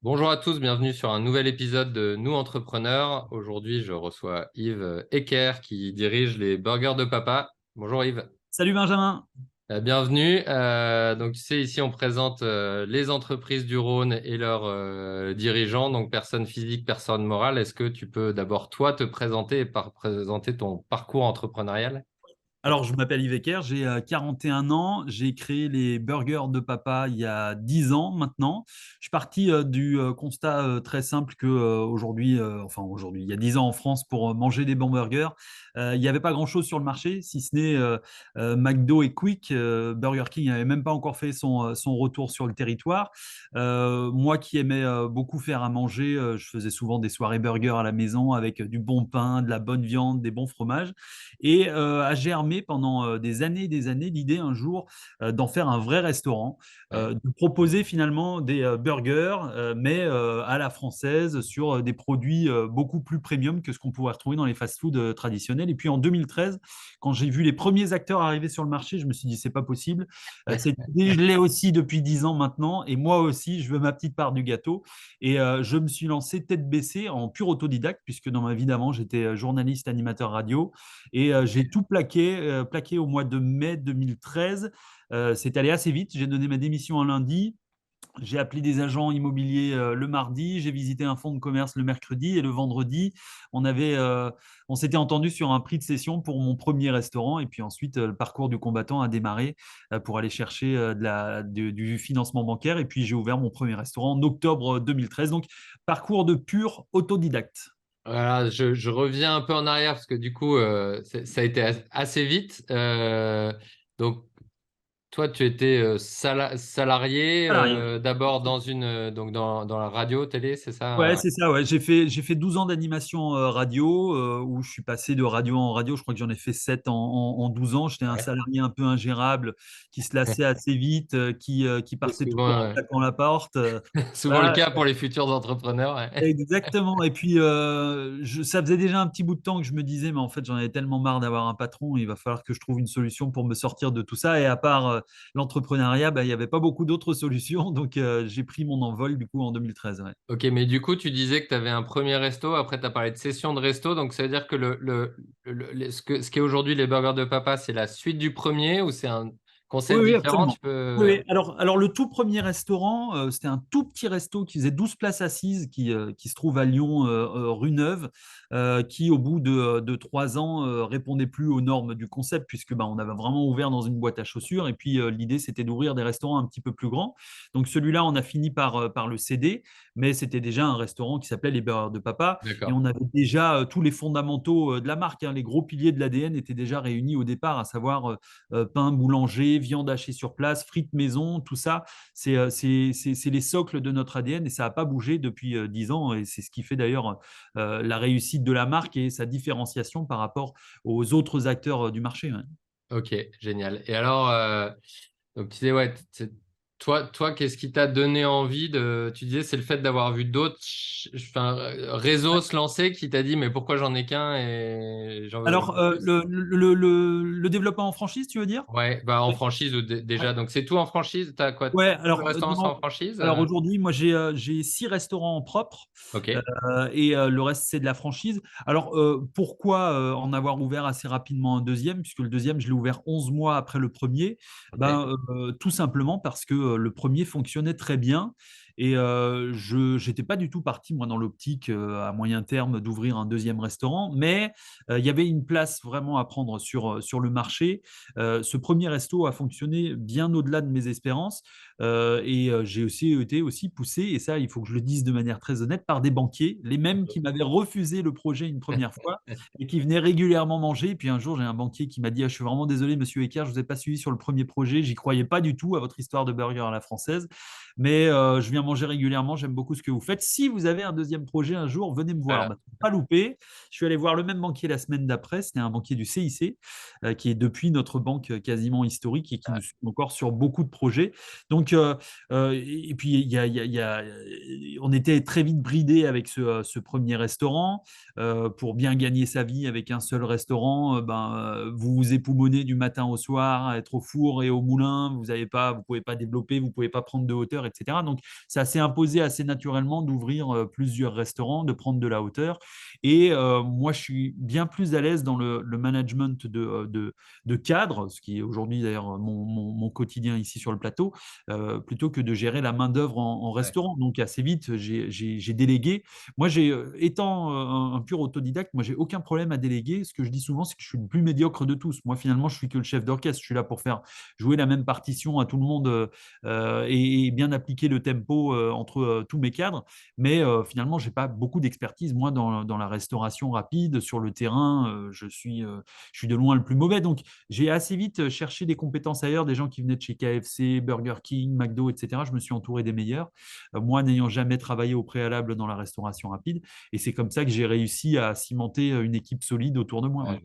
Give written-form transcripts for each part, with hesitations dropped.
Bonjour à tous, bienvenue sur un nouvel épisode de Nous Entrepreneurs. Aujourd'hui, je reçois Yves Ecker qui dirige les Burgers de Papa. Bonjour Yves. Salut Benjamin. Bienvenue. Donc tu sais, ici on présente les entreprises du Rhône et leurs dirigeants, donc personnes physiques, personnes morales. Est-ce que tu peux d'abord toi te présenter et présenter ton parcours entrepreneurial? Alors, je m'appelle Yves Ecker, j'ai 41 ans, j'ai créé les Burgers de Papa il y a 10 ans maintenant. Je suis parti du constat très simple que aujourd'hui, il y a 10 ans en France, pour manger des bons burgers, il n'y avait pas grand-chose sur le marché, si ce n'est McDo et Quick. Burger King n'avait même pas encore fait son retour sur le territoire. Moi qui aimais beaucoup faire à manger, je faisais souvent des soirées burgers à la maison avec du bon pain, de la bonne viande, des bons fromages. Et a germé pendant des années l'idée un jour d'en faire un vrai restaurant, Ouais. de proposer finalement des burgers, mais à la française, sur des produits beaucoup plus premium que ce qu'on pouvait retrouver dans les fast-foods traditionnels. Et puis en 2013, quand j'ai vu les premiers acteurs arriver sur le marché, je me suis dit, c'est pas possible. Cette idée, je l'ai aussi depuis 10 ans maintenant, et moi aussi, je veux ma petite part du gâteau. Et je me suis lancé tête baissée en pur autodidacte, puisque dans ma vie d'avant, j'étais journaliste, animateur radio. Et j'ai tout plaqué au mois de mai 2013. C'est allé assez vite. J'ai donné ma démission un lundi. J'ai appelé des agents immobiliers le mardi. J'ai visité un fonds de commerce le mercredi. Et le vendredi, on s'était entendu sur un prix de cession pour mon premier restaurant. Et puis ensuite, le parcours du combattant a démarré pour aller chercher du financement bancaire. Et puis, j'ai ouvert mon premier restaurant en octobre 2013. Donc, parcours de pur autodidacte. Voilà, je reviens un peu en arrière parce que du coup, ça a été assez vite. Donc, toi, tu étais salarié Salarié. d'abord dans donc dans la radio, télé, c'est Ouais, ça? c'est ça. Ouais. J'ai fait 12 ans d'animation radio, où je suis passé de radio en radio. Je crois que j'en ai fait 7 en 12 ans. J'étais un Ouais. salarié un peu ingérable qui se lassait assez vite, qui C'est partait toujours souvent, en claquant la porte. souvent le Voilà. cas pour les futurs entrepreneurs. Ouais. Exactement. Et puis, ça faisait déjà un petit bout de temps que je me disais, mais en fait, j'en avais tellement marre d'avoir un patron, il va falloir que je trouve une solution pour me sortir de tout ça. Et à part l'entrepreneuriat, bah, il n'y avait pas beaucoup d'autres solutions. Donc, j'ai pris mon envol du coup en 2013. Ouais. Ok, mais du coup, tu disais que tu avais un premier resto, après tu as parlé de session de resto, donc ça veut dire que ce qui est aujourd'hui les burgers de papa, c'est la suite du premier ou c'est un Oui, concept oui, différent? absolument. Tu peux... Oui, oui. Alors, le tout premier restaurant, c'était un tout petit resto qui faisait 12 places assises, qui se trouve à Lyon, rue Neuve, qui, au bout de 3 ans, répondait plus aux normes du concept, puisque bah, on avait vraiment ouvert dans une boîte à chaussures. Et puis, l'idée, c'était d'ouvrir des restaurants un petit peu plus grands. Donc, celui-là, on a fini par le céder, mais c'était déjà un restaurant qui s'appelait Les Burgers de Papa. Et D'accord. on avait déjà tous les fondamentaux de la marque, hein. Les gros piliers de l'ADN étaient déjà réunis au départ, à savoir pain boulanger, viande hachée sur place, frites maison, tout ça, c'est les socles de notre ADN, et ça n'a pas bougé depuis 10 ans. Et c'est ce qui fait d'ailleurs la réussite de la marque et sa différenciation par rapport aux autres acteurs du marché. Ouais. Ok, génial. Et alors, donc tu disais, ouais, toi, qu'est-ce qui t'a donné envie de... Tu disais, c'est le fait d'avoir vu d'autres enfin, réseaux se lancer qui t'a dit, mais pourquoi j'en ai qu'un et j'en veux Alors, plus? le développement en franchise, tu veux dire? Ouais, bah en Ouais. franchise Ouais. déjà. Donc c'est tout en franchise? T'as quoi? Ouais, Tous les restaurants sont en franchise? alors aujourd'hui, moi j'ai 6 restaurants en propre, Ok, et le reste c'est de la franchise. Alors pourquoi en avoir ouvert assez rapidement un deuxième, puisque le deuxième je l'ai ouvert 11 mois après le premier? ok. Ben, tout simplement parce que le premier fonctionnait très bien. Et je n'étais pas du tout parti, moi, dans l'optique à moyen terme d'ouvrir un deuxième restaurant, mais il y avait une place vraiment à prendre sur le marché. Ce premier resto a fonctionné bien au-delà de mes espérances. Et j'ai été aussi poussé, et ça, il faut que je le dise de manière très honnête, par des banquiers, les mêmes qui m'avaient refusé le projet une première fois et qui venaient régulièrement manger. Et puis un jour, j'ai un banquier qui m'a dit: ah, je suis vraiment désolé, monsieur Ecker, je ne vous ai pas suivi sur le premier projet, j'y croyais pas du tout à votre histoire de burger à la française, mais je viens manger régulièrement, j'aime beaucoup ce que vous faites. Si vous avez un deuxième projet un jour, venez me voir. Voilà. Bah, pas loupé. Je suis allé voir le même banquier la semaine d'après, c'était un banquier du CIC, qui est depuis notre banque quasiment historique et qui nous suit encore sur beaucoup de projets. Donc, Et puis, on était très vite bridé avec ce premier restaurant. Pour bien gagner sa vie avec un seul restaurant, vous vous époumonez du matin au soir, à être au four et au moulin. Vous pouvez pas développer, vous pouvez pas prendre de hauteur, etc. Donc, ça s'est imposé assez naturellement d'ouvrir plusieurs restaurants, de prendre de la hauteur. Et moi, je suis bien plus à l'aise dans le management de cadre, ce qui est aujourd'hui d'ailleurs mon quotidien ici sur le plateau, plutôt que de gérer la main-d'œuvre en Ouais. restaurant. Donc, assez vite, j'ai délégué. Moi, étant un pur autodidacte, moi, j'ai aucun problème à déléguer. Ce que je dis souvent, c'est que je suis le plus médiocre de tous. Moi, finalement, je suis que le chef d'orchestre. Je suis là pour faire jouer la même partition à tout le monde et bien appliquer le tempo entre tous mes cadres. Mais finalement, j'ai pas beaucoup d'expertise, moi, dans la restauration rapide. Sur le terrain, je suis de loin le plus mauvais. Donc, j'ai assez vite cherché des compétences ailleurs, des gens qui venaient de chez KFC, Burger King, McDo, etc. Je me suis entouré des meilleurs, moi n'ayant jamais travaillé au préalable dans la restauration rapide. Et c'est comme ça que j'ai réussi à cimenter une équipe solide autour de moi. Ouais.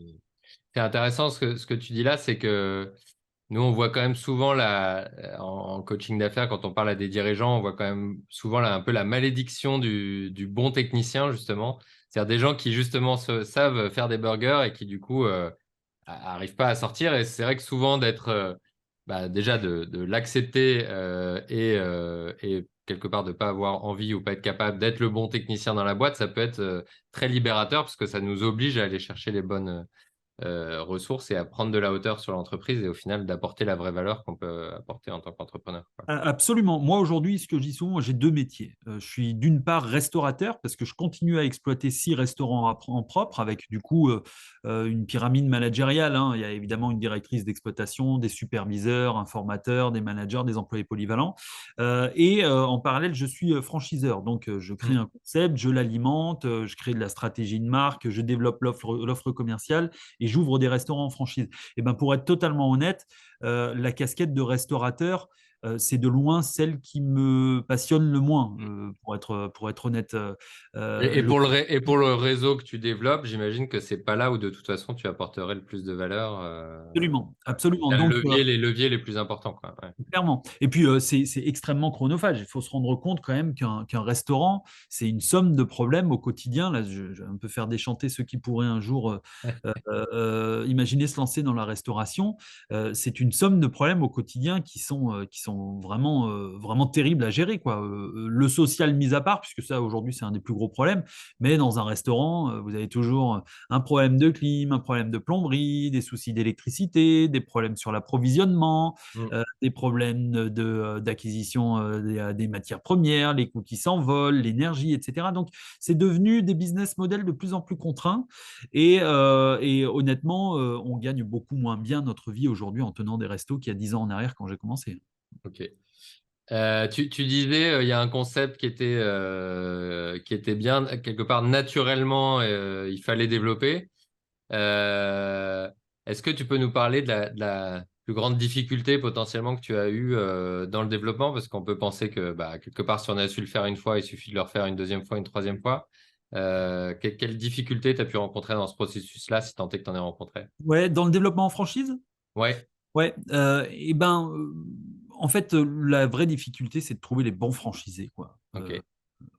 C'est intéressant ce que tu dis là, c'est que nous, on voit quand même souvent en coaching d'affaires, quand on parle à des dirigeants, on voit quand même souvent un peu la malédiction du bon technicien, justement. C'est-à-dire des gens qui, justement, savent faire des burgers et qui, du coup, arrivent pas à sortir. Et c'est vrai que souvent, déjà de l'accepter et quelque part de pas avoir envie ou pas être capable d'être le bon technicien dans la boîte, ça peut être très libérateur parce que ça nous oblige à aller chercher les bonnes ressources et à prendre de la hauteur sur l'entreprise et au final d'apporter la vraie valeur qu'on peut apporter en tant qu'entrepreneur, quoi. Absolument. Moi, aujourd'hui, ce que je dis souvent, j'ai deux métiers. Je suis d'une part restaurateur parce que je continue à exploiter 6 restaurants en propre avec du coup une pyramide managériale, hein. Il y a évidemment une directrice d'exploitation, des superviseurs, un formateur, des managers, des employés polyvalents. En parallèle, je suis franchiseur. Donc, je crée Mm. un concept, je l'alimente, je crée de la stratégie de marque, je développe l'offre commerciale et j'ouvre des restaurants en franchise. Et ben, pour être totalement honnête, la casquette de restaurateur, c'est de loin celle qui me passionne le moins, Mm. pour être honnête. Et Le et pour le réseau que tu développes, j'imagine que c'est pas là où de toute façon tu apporterais le plus de valeur. Absolument, absolument. Il y a Donc, les leviers les plus importants, quoi. Ouais. clairement. Et puis, c'est extrêmement chronophage. Il faut se rendre compte quand même qu'un restaurant, c'est une somme de problèmes au quotidien. Là, je vais un peu faire déchanter ceux qui pourraient un jour imaginer se lancer dans la restauration. C'est une somme de problèmes au quotidien qui sont vraiment, vraiment terribles à gérer, quoi. Le social mis à part, puisque ça, aujourd'hui, c'est un des plus gros problèmes. Mais dans un restaurant, vous avez toujours un problème de clim, un problème de plomberie, des soucis d'électricité, des problèmes sur l'approvisionnement, Mm. des problèmes d'acquisition des matières premières, les coûts qui s'envolent, l'énergie, etc. Donc, c'est devenu des business models de plus en plus contraints. Et honnêtement, on gagne beaucoup moins bien notre vie aujourd'hui en tenant des restos qu'il y a 10 ans en arrière quand j'ai commencé. Ok. Tu disais, il y a un concept qui était bien, quelque part naturellement, il fallait développer. Euh, Est-ce que tu peux nous parler de la plus grande difficulté potentiellement que tu as eue dans le développement? Parce qu'on peut penser que quelque part, si on a su le faire une fois, il suffit de le refaire une deuxième fois, une troisième fois. Quelle difficulté tu as pu rencontrer dans ce processus-là, si tant est que tu en aies rencontré? Ouais, dans le développement en franchise, Ouais, ouais, en fait, la vraie difficulté, c'est de trouver les bons franchisés, quoi. ok.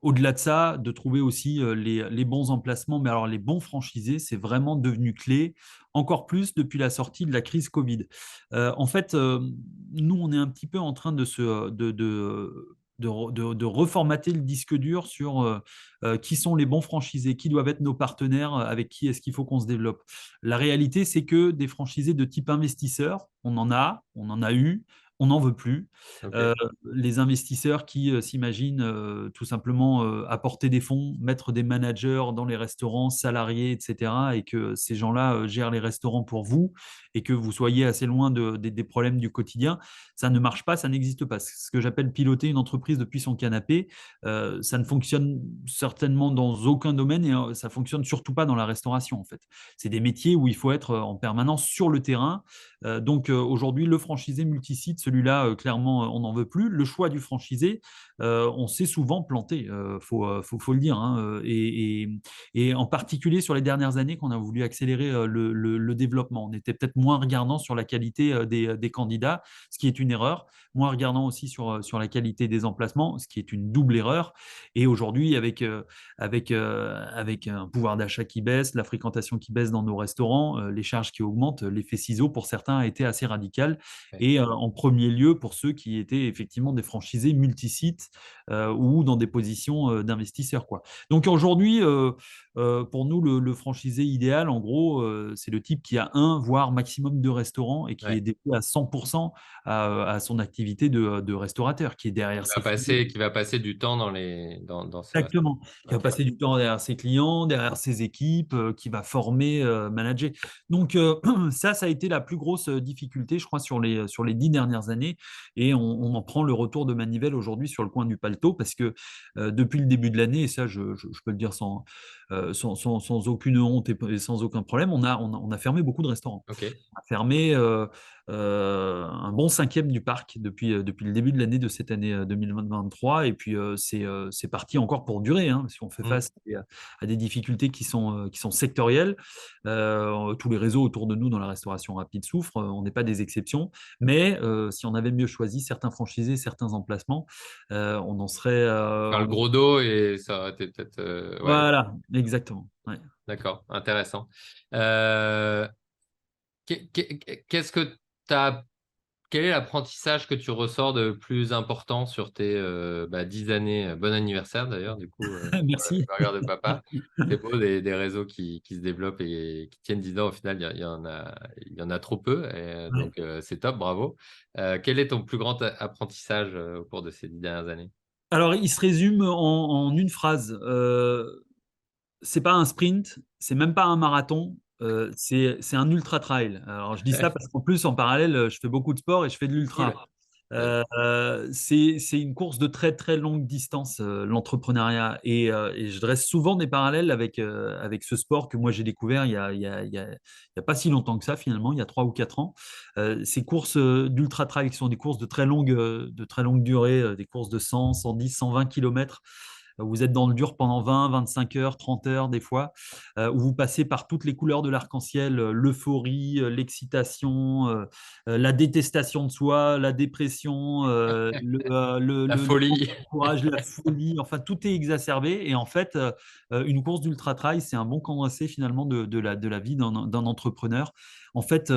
Au-delà de ça, de trouver aussi les bons emplacements. Mais alors, les bons franchisés, c'est vraiment devenu clé, encore plus depuis la sortie de la crise Covid. En fait, nous, on est un petit peu en train de reformater le disque dur sur qui sont les bons franchisés, qui doivent être nos partenaires, avec qui est-ce qu'il faut qu'on se développe. La réalité, c'est que des franchisés de type investisseur, on en a eu, on n'en veut plus. Ok. Euh, les investisseurs qui s'imaginent tout simplement apporter des fonds, mettre des managers dans les restaurants, salariés, etc., et que ces gens-là gèrent les restaurants pour vous et que vous soyez assez loin des problèmes du quotidien, ça ne marche pas, ça n'existe pas. C'est ce que j'appelle piloter une entreprise depuis son canapé. Ça ne fonctionne certainement dans aucun domaine et ça fonctionne surtout pas dans la restauration, en fait. C'est des métiers où il faut être en permanence sur le terrain. Donc aujourd'hui, le franchisé multisite, celui-là, clairement, on n'en veut plus. Le choix du franchisé, on s'est souvent planté, faut le dire, hein, et en particulier sur les dernières années qu'on a voulu accélérer le développement. On était peut-être moins regardant sur la qualité des candidats, ce qui est une erreur, moins regardant aussi sur la qualité des emplacements, ce qui est une double erreur. Et aujourd'hui, avec un pouvoir d'achat qui baisse, la fréquentation qui baisse dans nos restaurants, les charges qui augmentent, l'effet ciseau pour certains a été assez radical. Ouais. Et en premier lieu pour ceux qui étaient effectivement des franchisés multisites ou dans des positions d'investisseurs, quoi. Donc aujourd'hui, pour nous, le franchisé idéal, en gros, c'est le type qui a un, voire maximum deux restaurants et qui est Ouais. dédié à 100% à son activité de restaurateur, qui est derrière ses clients. Qui va passer du temps dans ces restaurants. Exactement. Qui va Ok. passer du temps derrière ses clients, derrière ses équipes, qui va former, manager. Donc, ça a été la plus grosse difficulté, je crois, sur les 10 dernières années. Et on en prend le retour de manivelle aujourd'hui sur le coin du paletot parce que depuis le début de l'année, et ça, je peux le dire sans aucune honte et sans aucun problème, on a fermé beaucoup de restaurants. Ok. On a fermé un bon cinquième du parc depuis le début de l'année de cette année 2023. Et puis, c'est parti encore pour durer, hein, parce qu'on fait Mm. face à des difficultés qui sont sectorielles. Tous les réseaux autour de nous dans la restauration rapide souffrent, on n'est pas des exceptions. Mais si on avait mieux choisi certains franchisés, certains emplacements, on en serait. Faire le gros dos et ça aurait été peut-être. Ouais, Voilà, exactement. Ouais. d'accord, intéressant. Euh, Qu'est-ce que tu as. Quel est l'apprentissage que tu ressors de plus important sur tes 10 années? Bon anniversaire d'ailleurs, du coup, pour le Merci. burger de papa. C'est beau, des réseaux qui se développent et qui tiennent 10 ans. Au final, il y en a trop peu. Et, Ouais. donc, c'est top, bravo. Quel est ton plus grand apprentissage au cours de ces 10 dernières années? Alors, il se résume en une phrase. C'est pas un sprint, c'est même pas un marathon, c'est un ultra trail. Alors je dis ça parce qu'en plus en parallèle, je fais beaucoup de sport et je fais de Cool. l'ultra. Ouais. C'est une course de très très longue distance, l'entrepreneuriat. Et je dresse souvent des parallèles avec ce sport que moi j'ai découvert il y a pas si longtemps que ça finalement, il y a 3 ou 4 ans. Ces courses d'ultra trail qui sont des courses de très longue durée, des courses de 100, 110, 120 km. Vous êtes dans le dur pendant 20, 25 heures, 30 heures des fois, où vous passez par toutes les couleurs de l'arc-en-ciel, l'euphorie, l'excitation, la détestation de soi, la dépression, La le manque folie. de courage, la folie, enfin tout est exacerbé. Et en fait, une course d'ultra-trail, c'est un bon condensé finalement de la vie d'un entrepreneur. En fait,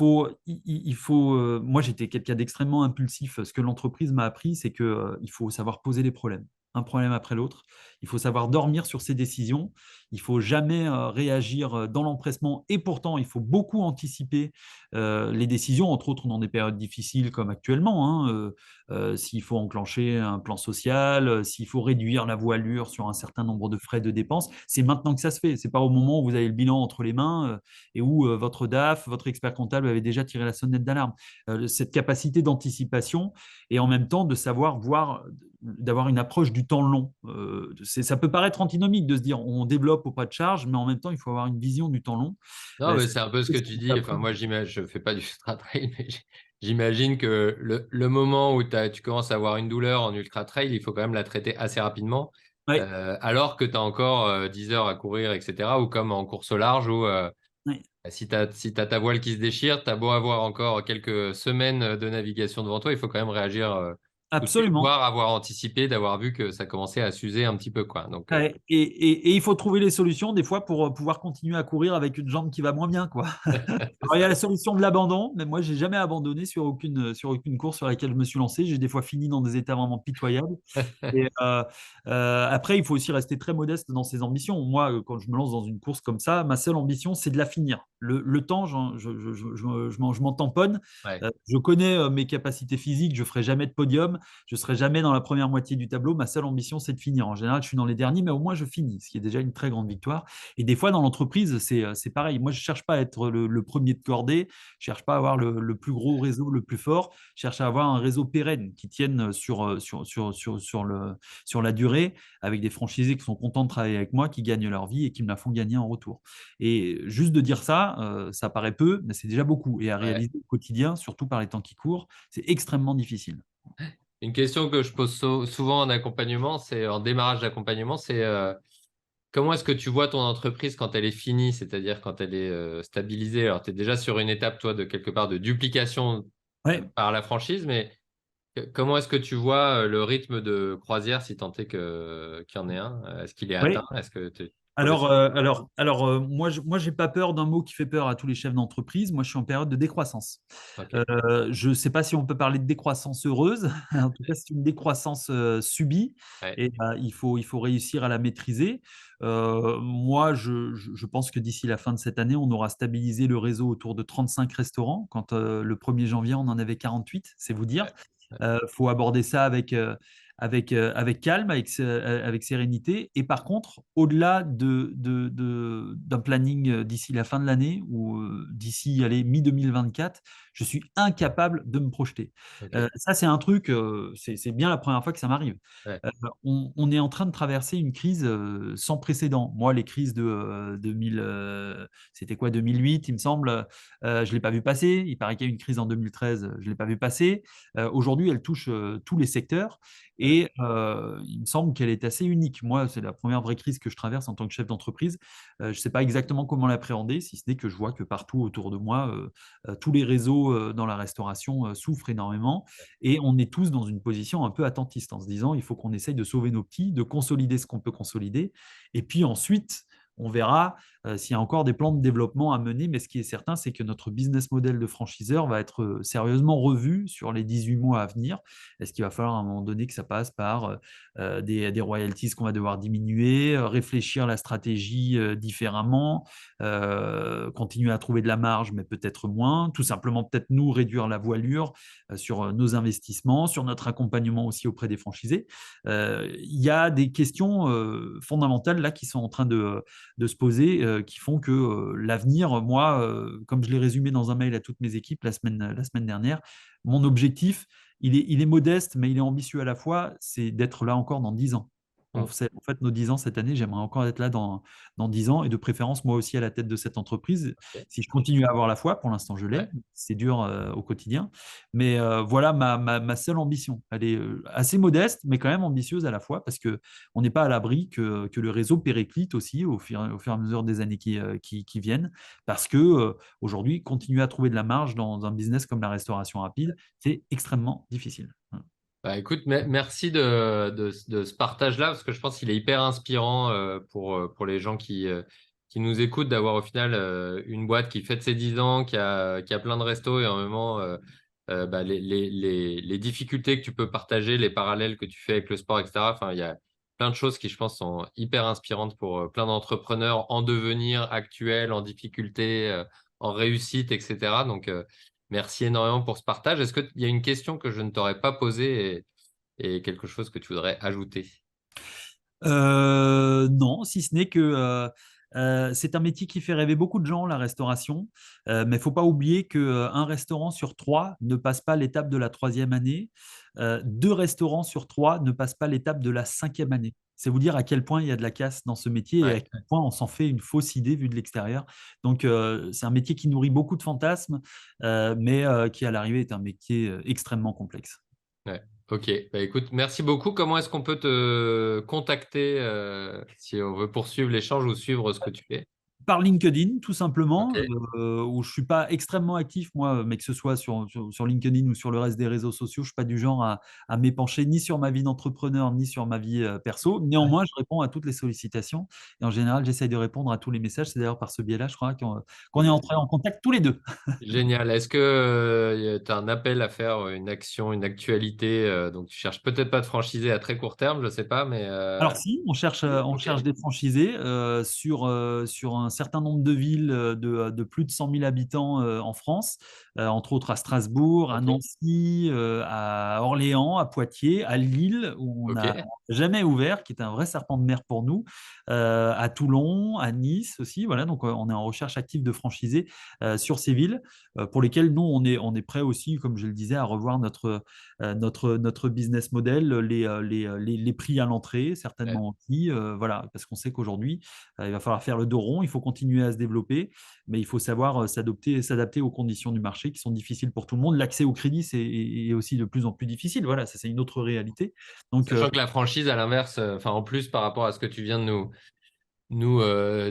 moi j'étais quelqu'un d'extrêmement impulsif. Ce que l'entreprise m'a appris, c'est qu'il faut savoir poser les problèmes un problème après l'autre. Il faut savoir dormir sur ses décisions. Il faut jamais réagir dans l'empressement. Et pourtant, il faut beaucoup anticiper les décisions, entre autres dans des périodes difficiles comme actuellement, hein. S'il faut enclencher un plan social, s'il faut réduire la voilure sur un certain nombre de frais de dépenses, c'est maintenant que ça se fait. C'est pas au moment où vous avez le bilan entre les mains et où votre DAF, votre expert comptable avait déjà tiré la sonnette d'alarme. Cette capacité d'anticipation et en même temps de savoir voir d'avoir une approche du temps long. Ça peut paraître antinomique de se dire on développe au pas de charge, mais en même temps, il faut avoir une vision du temps long. Non, mais C'est c'est un peu ce que tu dis. Enfin, moi, je fais pas du ultra trail, mais j'imagine que le moment où tu commences à avoir une douleur en ultra trail, il faut quand même la traiter assez rapidement, ouais, alors que tu as encore 10 heures à courir, etc. Ou comme en course au large, où ouais, si t'as ta voile qui se déchire, tu as beau avoir encore quelques semaines de navigation devant toi, il faut quand même réagir tout de suite, absolument. voire avoir anticipé, d'avoir vu que ça commençait à s'user un petit peu, quoi. Donc, Ouais, et il faut trouver les solutions des fois pour pouvoir continuer à courir avec une jambe qui va moins bien, quoi. c'est Alors, il y a ça. la solution de l'abandon, mais moi, j'ai jamais abandonné sur aucune course sur laquelle je me suis lancé. J'ai des fois fini dans des états vraiment pitoyables. Et après, il faut aussi rester très modeste dans ses ambitions. Moi, quand je me lance dans une course comme ça, ma seule ambition, c'est de la finir. Le temps, je m'en tamponne. Ouais. Je connais mes capacités physiques, je ne ferai jamais de podium, je ne serai jamais dans la première moitié du tableau. Ma seule ambition, c'est de finir. En général, je suis dans les derniers, mais au moins, je finis, ce qui est déjà une très grande victoire. Et des fois, dans l'entreprise, c'est pareil. Moi, je ne cherche pas à être le premier de cordée, je ne cherche pas à avoir le plus gros réseau, le plus fort. Je cherche à avoir un réseau pérenne qui tienne sur la durée, avec des franchisés qui sont contents de travailler avec moi, qui gagnent leur vie et qui me la font gagner en retour. Et juste de dire ça, ça paraît peu, mais c'est déjà beaucoup. Et à Ouais. réaliser au quotidien, surtout par les temps qui courent, c'est extrêmement difficile. Une question que je pose souvent en accompagnement, c'est en démarrage d'accompagnement, c'est comment est-ce que tu vois ton entreprise quand elle est finie, c'est-à-dire quand elle est stabilisée? Alors, tu es déjà sur une étape, toi, de quelque part de duplication Ouais, par la franchise, mais comment est-ce que tu vois le rythme de croisière, si tant est qu'il y en ait un? Est-ce qu'il est atteint? ouais. Est-ce que tu Alors, moi, j'ai pas peur d'un mot qui fait peur à tous les chefs d'entreprise. Moi, je suis en période de décroissance. Ok, Je ne sais pas si on peut parler de décroissance heureuse. En tout cas, c'est une décroissance subie ouais, et il faut réussir à la maîtriser. Moi, je pense que d'ici la fin de cette année, on aura stabilisé le réseau autour de 35 restaurants. Quand le 1er janvier, on en avait 48, c'est vous dire. ouais, ouais, Il faut aborder ça avec calme, avec sérénité. Et par contre, au-delà d'un planning d'ici la fin de l'année ou d'ici allez, mi-2024, je suis incapable de me projeter. ok, Ça, c'est un truc, c'est bien la première fois que ça m'arrive. ouais, On est en train de traverser une crise sans précédent. Moi, les crises de 2000, c'était quoi, 2008, il me semble, je ne l'ai pas vu passer. Il paraît qu'il y a eu une crise en 2013, je ne l'ai pas vu passer. Aujourd'hui, elle touche tous les secteurs ouais, et il me semble qu'elle est assez unique. Moi, c'est la première vraie crise que je traverse en tant que chef d'entreprise. Je ne sais pas exactement comment l'appréhender, si ce n'est que je vois que partout autour de moi, tous les réseaux dans la restauration souffrent énormément et on est tous dans une position un peu attentiste en se disant il faut qu'on essaye de sauver nos petits, de consolider ce qu'on peut consolider et puis ensuite on verra s'il y a encore des plans de développement à mener, mais ce qui est certain, c'est que notre business model de franchiseur va être sérieusement revu sur les 18 mois à venir. Est-ce qu'il va falloir à un moment donné que ça passe par des royalties qu'on va devoir diminuer, réfléchir la stratégie différemment, continuer à trouver de la marge, mais peut-être moins, tout simplement peut-être nous réduire la voilure sur nos investissements, sur notre accompagnement aussi auprès des franchisés. Il y a des questions fondamentales là qui sont en train de se poser, qui font que l'avenir, moi, comme je l'ai résumé dans un mail à toutes mes équipes la semaine dernière, mon objectif, il est modeste, mais il est ambitieux à la fois, c'est d'être là encore dans 10 ans. mm, En fait, nos 10 ans cette année, j'aimerais encore être là dans 10 ans et de préférence, moi aussi, à la tête de cette entreprise. ok, Si je continue à avoir la foi, pour l'instant, je l'ai, ouais. c'est dur au quotidien. Mais voilà ma seule ambition. Elle est assez modeste, mais quand même ambitieuse à la fois parce qu'on n'est pas à l'abri que le réseau périclite aussi au fur et à mesure des années qui viennent. Parce que aujourd'hui, continuer à trouver de la marge dans un business comme la restauration rapide, c'est extrêmement difficile. Bah, écoute, merci de ce partage-là, parce que je pense qu'il est hyper inspirant pour les gens qui nous écoutent, d'avoir au final une boîte qui fête ses 10 ans, qui a plein de restos et en même temps bah, les difficultés que tu peux partager, les parallèles que tu fais avec le sport, etc. Enfin, il y a plein de choses qui, je pense, sont hyper inspirantes pour plein d'entrepreneurs en devenir, actuels, en difficulté, en réussite, etc. Donc, merci énormément pour ce partage. Est-ce qu'il y a une question que je ne t'aurais pas posée et quelque chose que tu voudrais ajouter? Non, si ce n'est que c'est un métier qui fait rêver beaucoup de gens, la restauration. Mais il ne faut pas oublier qu'un restaurant sur trois ne passe pas l'étape de la troisième année. Deux restaurants sur trois ne passent pas l'étape de la cinquième année. C'est vous dire à quel point il y a de la casse dans ce métier et à Ouais. quel point on s'en fait une fausse idée vue de l'extérieur. Donc, c'est un métier qui nourrit beaucoup de fantasmes, mais qui, à l'arrivée, est un métier extrêmement complexe. Ouais. Ok. Bah, écoute, merci beaucoup. Comment est-ce qu'on peut te contacter si on veut poursuivre l'échange ou suivre ce que tu fais? Par LinkedIn, tout simplement, Ok. où je ne suis pas extrêmement actif, moi, mais que ce soit sur LinkedIn ou sur le reste des réseaux sociaux, je ne suis pas du genre à m'épancher ni sur ma vie d'entrepreneur, ni sur ma vie perso. Néanmoins, je réponds à toutes les sollicitations et en général, j'essaye de répondre à tous les messages. C'est d'ailleurs par ce biais-là, je crois, qu'on est entrés en contact tous les deux. Génial. Est-ce que tu as un appel à faire, une action, une actualité? Donc, tu cherches peut-être pas de franchisé à très court terme, je sais pas, mais Alors si, on ok. cherche des franchisés sur un certain nombre de villes de plus de 100 000 habitants en France, entre autres à Strasbourg, à Ok. Nancy, à Orléans, à Poitiers, à Lille, où on Ok. n'a jamais ouvert, qui est un vrai serpent de mer pour nous, à Toulon, à Nice aussi. Voilà, donc on est en recherche active de franchisés sur ces villes pour lesquelles nous, on est prêt aussi, comme je le disais, à revoir notre business model, les prix à l'entrée, Ouais. certainement aussi. Voilà, parce qu'on sait qu'aujourd'hui, il va falloir faire le dos rond. Il faut continuer à se développer, mais il faut savoir s'adapter aux conditions du marché qui sont difficiles pour tout le monde. L'accès au crédit est aussi de plus en plus difficile. Voilà, ça c'est une autre réalité. Donc, Sachant que la franchise, à l'inverse, enfin en plus par rapport à ce que tu viens de nous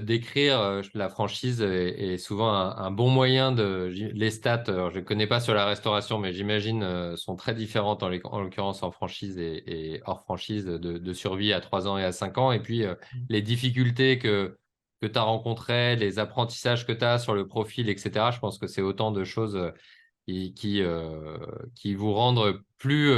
décrire, la franchise est souvent un bon moyen les stats, alors je ne connais pas sur la restauration, mais j'imagine sont très différentes en l'occurrence en franchise et hors franchise de survie à 3 ans et à 5 ans. Et puis les difficultés que tu as rencontrées, les apprentissages que tu as sur le profil, etc. Je pense que c'est autant de choses qui vous rendent plus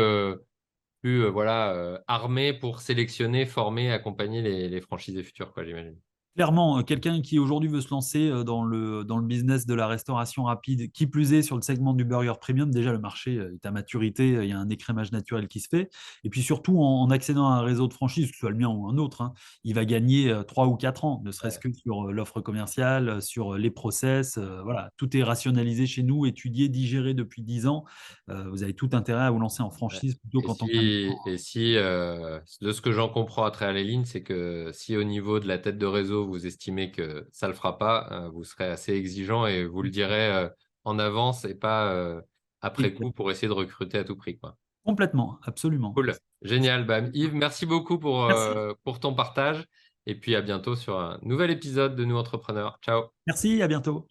voilà, armé pour sélectionner, former, accompagner les franchisés futurs, quoi, j'imagine. clairement, quelqu'un qui aujourd'hui veut se lancer dans le business de la restauration rapide, qui plus est sur le segment du burger premium, déjà le marché est à maturité, il y a un écrémage naturel qui se fait. Et puis surtout, en accédant à un réseau de franchise, que ce soit le mien ou un autre, hein, il va gagner 3 ou 4 ans, ne serait-ce Ouais. que sur l'offre commerciale, sur les process. Voilà, tout est rationalisé chez nous, étudié, digéré depuis 10 ans. Vous avez tout intérêt à vous lancer en Ouais. franchise plutôt Et qu'en tant si, qu'indépendant. et si de ce que j'en comprends à travers les lignes, c'est que si au niveau de la tête de réseau, vous estimez que ça ne le fera pas, vous serez assez exigeant et vous le direz en avance et pas après coup Exact. pour essayer de recruter à tout prix, quoi. Complètement, absolument. Cool, génial. Bah, Yves, merci beaucoup Merci. pour ton partage et puis à bientôt sur un nouvel épisode de Nous Entrepreneurs. Ciao. Merci, à bientôt.